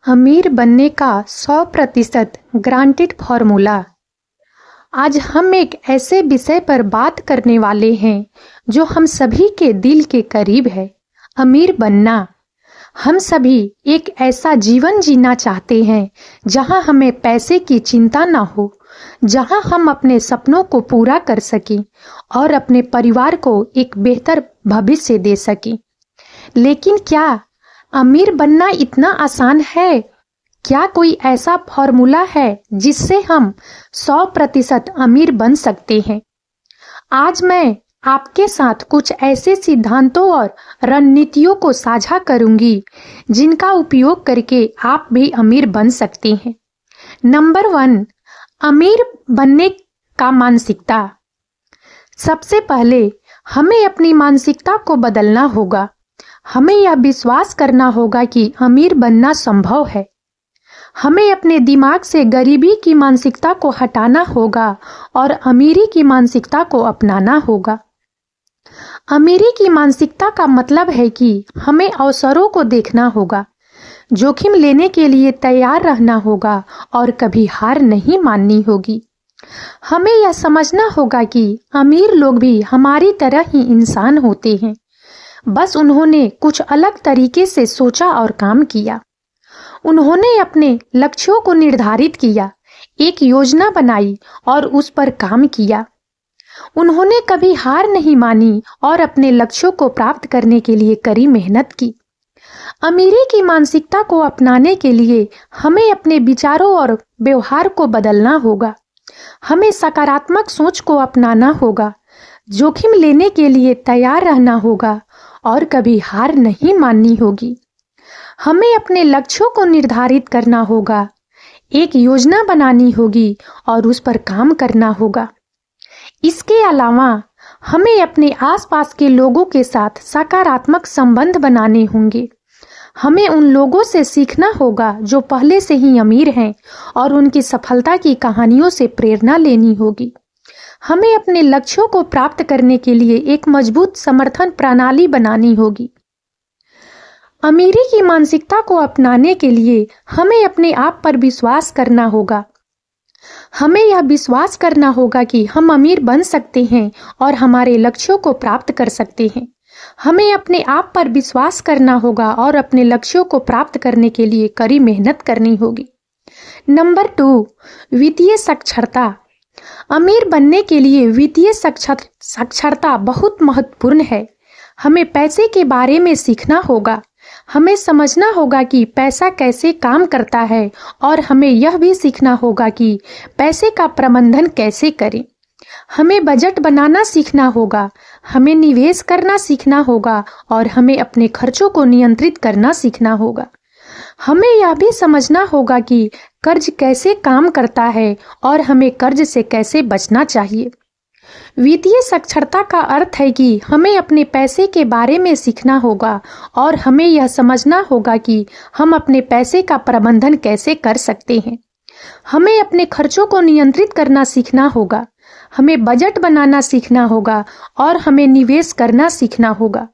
अमीर बनने का 100% ग्रांटेड फॉर्मूला। आज हम एक ऐसे विषय पर बात करने वाले हैं जो हम सभी के दिल के करीब है, अमीर बनना। हम सभी एक ऐसा जीवन जीना चाहते हैं जहां हमें पैसे की चिंता ना हो, जहां हम अपने सपनों को पूरा कर सकें और अपने परिवार को एक बेहतर भविष्य दे सकें। लेकिन क्या अमीर बनना इतना आसान है? क्या कोई ऐसा फॉर्मूला है जिससे हम 100% अमीर बन सकते हैं? आज मैं आपके साथ कुछ ऐसे सिद्धांतों और रणनीतियों को साझा करूंगी जिनका उपयोग करके आप भी अमीर बन सकते हैं। नंबर 1, अमीर बनने का मानसिकता। सबसे पहले हमें अपनी मानसिकता को बदलना होगा। हमें यह विश्वास करना होगा कि अमीर बनना संभव है। हमें अपने दिमाग से गरीबी की मानसिकता को हटाना होगा और अमीरी की मानसिकता को अपनाना होगा। अमीरी की मानसिकता का मतलब है कि हमें अवसरों को देखना होगा, जोखिम लेने के लिए तैयार रहना होगा और कभी हार नहीं माननी होगी। हमें यह समझना होगा कि अमीर लोग भी हमारी तरह ही इंसान होते हैं, बस उन्होंने कुछ अलग तरीके से सोचा और काम किया। उन्होंने अपने लक्ष्यों को निर्धारित किया, एक योजना बनाई और उस पर काम किया। उन्होंने कभी हार नहीं मानी और अपने लक्ष्यों को प्राप्त करने के लिए कड़ी मेहनत की। अमीरी की मानसिकता को अपनाने के लिए हमें अपने विचारों और व्यवहार को बदलना होगा। हमें सकारात्मक सोच को अपनाना होगा, जोखिम लेने के लिए तैयार रहना होगा और कभी हार नहीं माननी होगी। हमें अपने लक्ष्यों को निर्धारित करना होगा, एक योजना बनानी होगी और उस पर काम करना होगा। इसके अलावा हमें अपने आसपास के लोगों के साथ सकारात्मक संबंध बनाने होंगे। हमें उन लोगों से सीखना होगा जो पहले से ही अमीर हैं और उनकी सफलता की कहानियों से प्रेरणा लेनी होगी। हमें अपने लक्ष्यों को प्राप्त करने के लिए एक मजबूत समर्थन प्रणाली बनानी होगी। अमीरी की मानसिकता को अपनाने के लिए हमें अपने आप पर विश्वास करना होगा। हमें यह विश्वास करना होगा कि हम अमीर बन सकते हैं और हमारे लक्ष्यों को प्राप्त कर सकते हैं। हमें अपने आप पर विश्वास करना होगा और अपने लक्ष्यों को प्राप्त करने के लिए कड़ी मेहनत करनी होगी। नंबर 2, वित्तीय साक्षरता। अमीर बनने के लिए वित्तीय साक्षरता बहुत महत्वपूर्ण है। हमें पैसे के बारे में सीखना होगा। हमें समझना होगा कि पैसा कैसे काम करता है और हमें यह भी सीखना होगा कि पैसे का प्रबंधन कैसे करें। हमें बजट बनाना सीखना होगा, हमें निवेश करना सीखना होगा और हमें अपने खर्चों को नियंत्रित करना सीखना होगा। हमें यह भी समझना होगा कि कर्ज कैसे काम करता है और हमें कर्ज से कैसे बचना चाहिए। वित्तीय साक्षरता का अर्थ है कि हमें अपने पैसे के बारे में सीखना होगा और हमें यह समझना होगा कि हम अपने पैसे का प्रबंधन कैसे कर सकते हैं। हमें अपने खर्चों को नियंत्रित करना सीखना होगा, हमें बजट बनाना सीखना होगा और हमें निवेश करना सीखना होगा।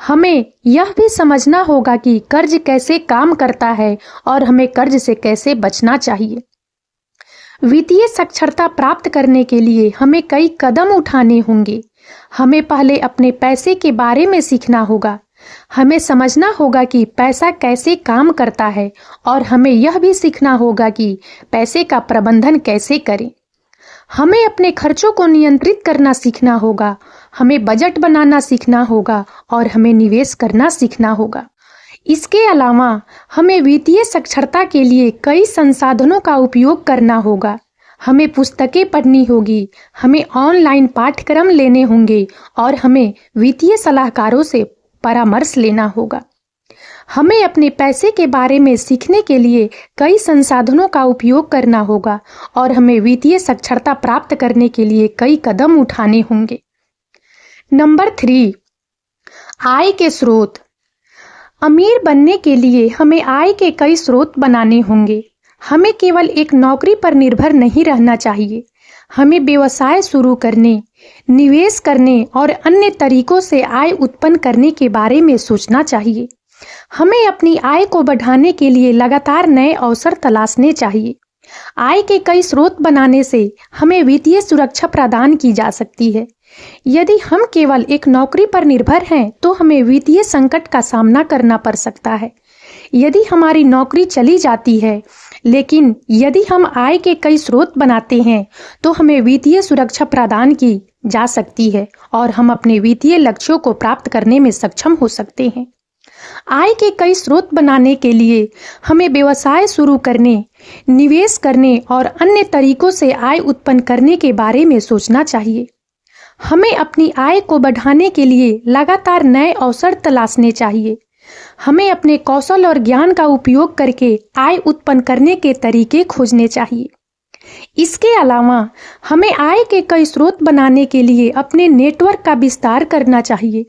हमें यह भी समझना होगा कि कर्ज कैसे काम करता है और हमें कर्ज से कैसे बचना चाहिए। वित्तीय साक्षरता प्राप्त करने के लिए हमें कई कदम उठाने होंगे। हमें पहले अपने पैसे के बारे में सीखना होगा। हमें समझना होगा कि पैसा कैसे काम करता है और हमें यह भी सीखना होगा कि पैसे का प्रबंधन कैसे करें। हमें अपने खर्चों को नियंत्रित करना सीखना होगा, हमें बजट बनाना सीखना होगा और हमें निवेश करना सीखना होगा। इसके अलावा हमें वित्तीय साक्षरता के लिए कई संसाधनों का उपयोग करना होगा। हमें पुस्तकें पढ़नी होगी, हमें ऑनलाइन पाठ्यक्रम लेने होंगे और हमें वित्तीय सलाहकारों से परामर्श लेना होगा। हमें अपने पैसे के बारे में सीखने के लिए कई संसाधनों का उपयोग करना होगा और हमें वित्तीय साक्षरता प्राप्त करने के लिए कई कदम उठाने होंगे। नंबर 3, आय के स्रोत। अमीर बनने के लिए हमें आय के कई स्रोत बनाने होंगे। हमें केवल एक नौकरी पर निर्भर नहीं रहना चाहिए। हमें व्यवसाय शुरू करने, निवेश करने और अन्य तरीकों से आय उत्पन्न करने के बारे में सोचना चाहिए। हमें अपनी आय को बढ़ाने के लिए लगातार नए अवसर तलाशने चाहिए। आय के कई स्रोत बनाने से हमें वित्तीय सुरक्षा प्रदान की जा सकती है। यदि हम केवल एक नौकरी पर निर्भर हैं, तो हमें वित्तीय संकट का सामना करना पड़ सकता है। यदि हमारी नौकरी चली जाती है, लेकिन यदि हम आय के कई स्रोत बनाते हैं, तो हमें वित्तीय सुरक्षा प्रदान की जा सकती है और हम अपने वित्तीय लक्ष्यों को प्राप्त करने में सक्षम हो सकते हैं। आय के कई स्रोत बनाने के लिए हमें व्यवसाय शुरू करने, निवेश करने और अन्य तरीकों से आय उत्पन्न करने के बारे में सोचना चाहिए। हमें अपनी आय को बढ़ाने के लिए लगातार नए अवसर तलाशने चाहिए। हमें अपने कौशल और ज्ञान का उपयोग करके आय उत्पन्न करने के तरीके खोजने चाहिए। इसके अलावा हमें आय के कई स्रोत बनाने के लिए अपने नेटवर्क का विस्तार करना चाहिए।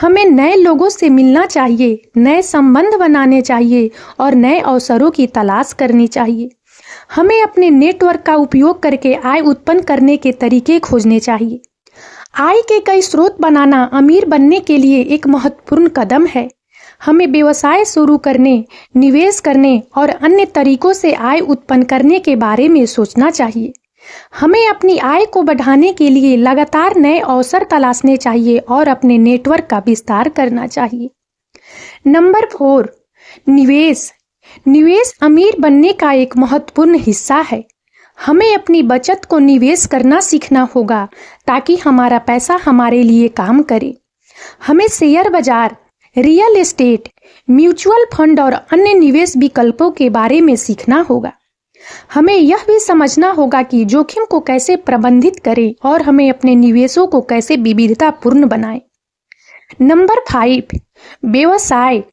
हमें नए लोगों से मिलना चाहिए, नए संबंध बनाने चाहिए और नए अवसरों की तलाश करनी चाहिए। हमें अपने नेटवर्क का उपयोग करके आय उत्पन्न करने के तरीके खोजने चाहिए। आय के कई स्रोत बनाना अमीर बनने के लिए एक महत्वपूर्ण कदम है। हमें व्यवसाय शुरू करने, निवेश करने और अन्य तरीकों से आय उत्पन्न करने के बारे में सोचना चाहिए। हमें अपनी आय को बढ़ाने के लिए लगातार नए अवसर तलाशने चाहिए और अपने नेटवर्क का विस्तार करना चाहिए। नंबर 4, निवेश। निवेश अमीर बनने का एक महत्वपूर्ण हिस्सा है। हमें अपनी बचत को निवेश करना सीखना होगा ताकि हमारा पैसा हमारे लिए काम करे। हमें शेयर बाजार, रियल एस्टेट, म्यूचुअल फंड और अन्य निवेश विकल्पों के बारे में सीखना होगा। हमें यह भी समझना होगा कि जोखिम को कैसे प्रबंधित करें और हमें अपने निवेशों को कैसे विविधतापूर्ण बनाएं। नंबर 5, व्यवसाय।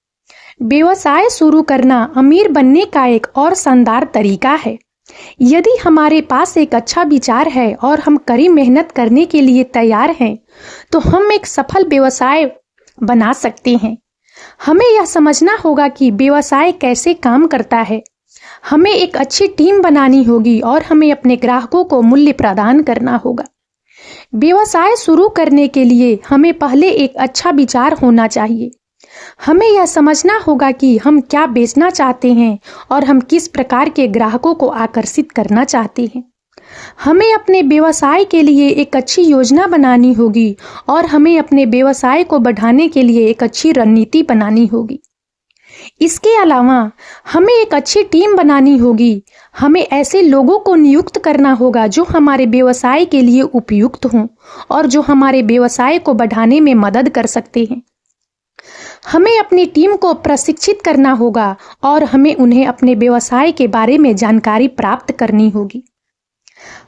व्यवसाय शुरू करना अमीर बनने का एक और शानदार तरीका है। यदि हमारे पास एक अच्छा विचार है और हम कड़ी मेहनत करने के लिए तैयार हैं, तो हम एक सफल व्यवसाय बना सकते हैं। हमें यह समझना होगा कि व्यवसाय कैसे काम करता है। हमें एक अच्छी टीम बनानी होगी और हमें अपने ग्राहकों को मूल्य प्रदान करना होगा। व्यवसाय शुरू करने के लिए हमें पहले एक अच्छा विचार होना चाहिए। हमें यह समझना होगा कि हम क्या बेचना चाहते हैं और हम किस प्रकार के ग्राहकों को आकर्षित करना चाहते हैं। हमें अपने व्यवसाय के लिए एक अच्छी योजना बनानी होगी और हमें अपने व्यवसाय को बढ़ाने के लिए एक अच्छी रणनीति बनानी होगी। इसके अलावा हमें एक अच्छी टीम बनानी होगी। हमें ऐसे लोगों को नियुक्त करना होगा जो हमारे व्यवसाय के लिए उपयुक्त हों और जो हमारे व्यवसाय को बढ़ाने में मदद कर सकते हैं। हमें अपनी टीम को प्रशिक्षित करना होगा और हमें उन्हें अपने व्यवसाय के बारे में जानकारी प्राप्त करनी होगी।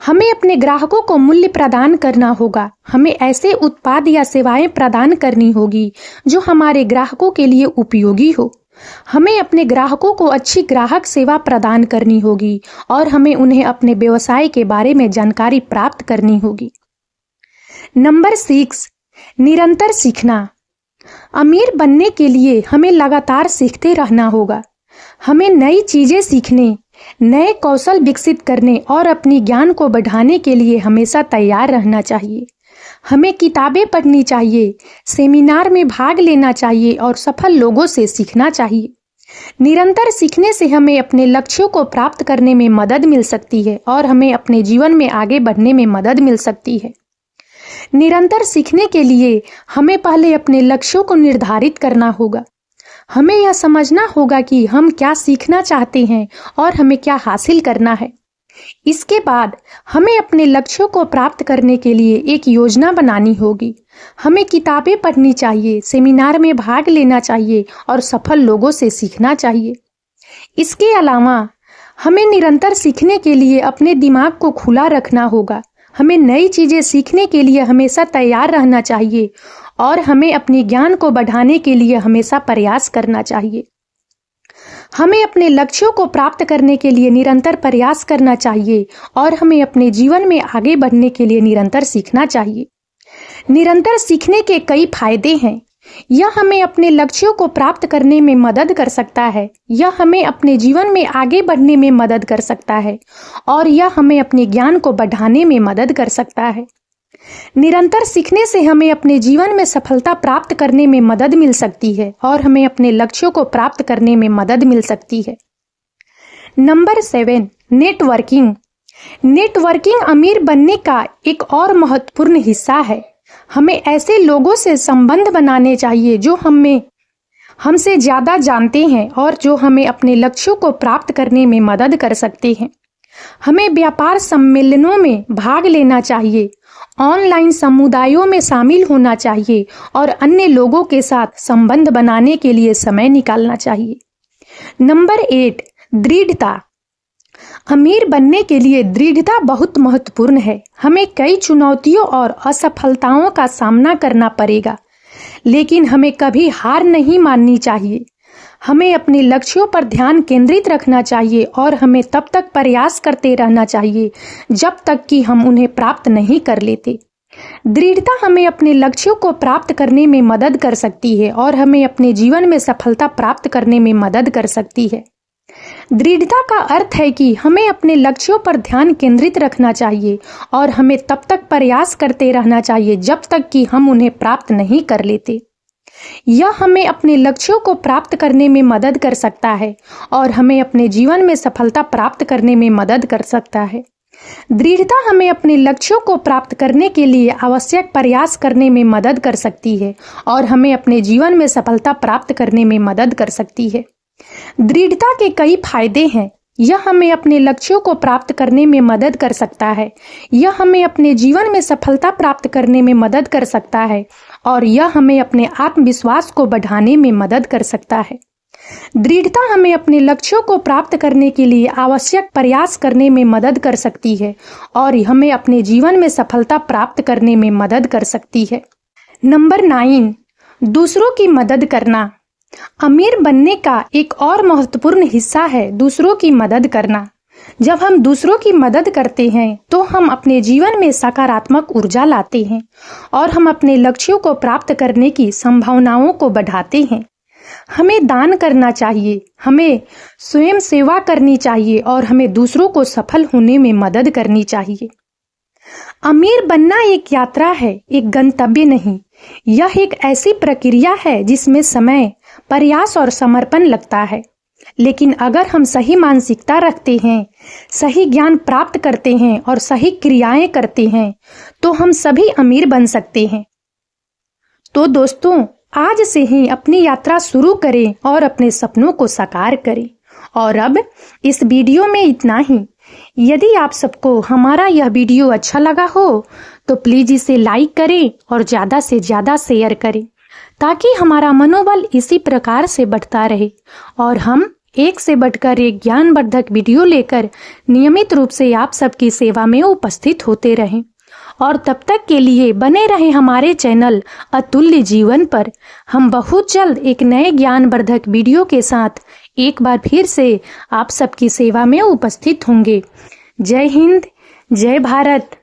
हमें अपने ग्राहकों को मूल्य प्रदान करना होगा। हमें ऐसे उत्पाद या सेवाएं प्रदान करनी होगी जो हमारे ग्राहकों के लिए उपयोगी हो। हमें अपने ग्राहकों को अच्छी ग्राहक सेवा प्रदान करनी होगी और हमें उन्हें अपने व्यवसाय के बारे में जानकारी प्राप्त करनी होगी। नंबर 6, निरंतर सीखना। अमीर बनने के लिए हमें लगातार सीखते रहना होगा। हमें नई चीजें सीखने, नए कौशल विकसित करने और अपनी ज्ञान को बढ़ाने के लिए हमेशा तैयार रहना चाहिए। हमें किताबें पढ़नी चाहिए, सेमिनार में भाग लेना चाहिए और सफल लोगों से सीखना चाहिए। निरंतर सीखने से हमें अपने लक्ष्यों को प्राप्त करने में मदद मिल सकती है और हमें अपने जीवन में आगे बढ़ने में मदद मिल सकती है। निरंतर सीखने के लिए हमें पहले अपने लक्ष्यों को निर्धारित करना होगा। हमें यह समझना होगा कि हम क्या सीखना चाहते हैं और हमें क्या हासिल करना है। इसके बाद हमें अपने लक्ष्यों को प्राप्त करने के लिए एक योजना बनानी होगी। हमें किताबें पढ़नी चाहिए, सेमिनार में भाग लेना चाहिए और सफल लोगों से सीखना चाहिए। इसके अलावा हमें निरंतर सीखने के लिए अपने दिमाग को खुला रखना होगा। हमें नई चीजें सीखने के लिए हमेशा तैयार रहना चाहिए और हमें अपने ज्ञान को बढ़ाने के लिए हमेशा प्रयास करना चाहिए। हमें अपने लक्ष्यों को प्राप्त करने के लिए निरंतर प्रयास करना चाहिए और हमें अपने जीवन में आगे बढ़ने के लिए निरंतर सीखना चाहिए। निरंतर सीखने के कई फायदे हैं। यह हमें अपने लक्ष्यों को प्राप्त करने में मदद कर सकता है, यह हमें अपने जीवन में आगे बढ़ने में मदद कर सकता है और यह हमें अपने ज्ञान को बढ़ाने में मदद कर सकता है। निरंतर सीखने से हमें अपने जीवन में सफलता प्राप्त करने में मदद मिल सकती है और हमें अपने लक्ष्यों को प्राप्त करने में मदद मिल सकती है। Number 7, networking. नेटवर्किंग अमीर बनने का एक और महत्वपूर्ण हिस्सा है। हमें ऐसे लोगों से संबंध बनाने चाहिए जो हमसे ज्यादा जानते हैं और जो हमें अपने लक्ष्यों को प्राप्त करने में मदद कर सकते हैं। हमें व्यापार सम्मेलनों में भाग लेना चाहिए, ऑनलाइन समुदायों में शामिल होना चाहिए और अन्य लोगों के साथ संबंध बनाने के लिए समय निकालना चाहिए। नंबर 8, दृढ़ता। अमीर बनने के लिए दृढ़ता बहुत महत्वपूर्ण है। हमें कई चुनौतियों और असफलताओं का सामना करना पड़ेगा, लेकिन हमें कभी हार नहीं माननी चाहिए। हमें अपने लक्ष्यों पर ध्यान केंद्रित रखना चाहिए और हमें तब तक प्रयास करते रहना चाहिए जब तक कि हम उन्हें प्राप्त नहीं कर लेते। दृढ़ता हमें अपने लक्ष्यों को प्राप्त करने में मदद कर सकती है और हमें अपने जीवन में सफलता प्राप्त करने में मदद कर सकती है। दृढ़ता का अर्थ है कि हमें अपने लक्ष्यों पर ध्यान केंद्रित रखना चाहिए और हमें तब तक प्रयास करते रहना चाहिए जब तक कि हम उन्हें प्राप्त नहीं कर लेते। यह हमें अपने लक्ष्यों को प्राप्त करने में मदद कर सकता है और हमें अपने जीवन में सफलता प्राप्त करने में मदद कर सकता है। दृढ़ता हमें अपने लक्ष्यों को प्राप्त करने के लिए आवश्यक प्रयास करने में मदद कर सकती है और हमें अपने जीवन में सफलता प्राप्त करने में मदद कर सकती है। दृढ़ता के कई फायदे हैं। यह हमें अपने लक्ष्यों को प्राप्त करने में मदद कर सकता है, यह हमें अपने जीवन में सफलता प्राप्त करने में मदद कर सकता है और यह हमें अपने आत्मविश्वास को बढ़ाने में मदद कर सकता है। दृढ़ता हमें अपने लक्ष्यों को प्राप्त करने के लिए आवश्यक प्रयास करने में मदद कर सकती है और हमें अपने जीवन में सफलता प्राप्त करने में मदद कर सकती है। नंबर 9, दूसरों की मदद करना। अमीर बनने का एक और महत्वपूर्ण हिस्सा है दूसरों की मदद करना। जब हम दूसरों की मदद करते हैं तो हम अपने जीवन में सकारात्मक ऊर्जा लाते हैं और हम अपने लक्ष्यों को प्राप्त करने की संभावनाओं को बढ़ाते हैं। हमें दान करना चाहिए, हमें स्वयं सेवा करनी चाहिए और हमें दूसरों को सफल होने में मदद करनी चाहिए। अमीर बनना एक यात्रा है, एक गंतव्य नहीं। यह एक ऐसी प्रक्रिया है जिसमें समय, प्रयास और समर्पण लगता है, लेकिन अगर हम सही मानसिकता रखते हैं, सही ज्ञान प्राप्त करते हैं और सही क्रियाएं करते हैं तो हम सभी अमीर बन सकते हैं। तो दोस्तों, आज से ही अपनी यात्रा शुरू करें और अपने सपनों को साकार करें। और अब इस वीडियो में इतना ही। यदि आप सबको हमारा यह वीडियो अच्छा लगा हो तो प्लीज इसे लाइक करें और ज्यादा से ज्यादा शेयर करें ताकि हमारा मनोबल इसी प्रकार से बढ़ता रहे और हम एक से बढ़कर एक ज्ञानवर्धक वीडियो लेकर नियमित रूप से आप सबकी सेवा में उपस्थित होते रहें। और तब तक के लिए बने रहें हमारे चैनल अतुल्य जीवन पर। हम बहुत जल्द एक नए ज्ञानवर्धक वीडियो के साथ एक बार फिर से आप सबकी सेवा में उपस्थित होंगे। जय हिंद, जय भारत।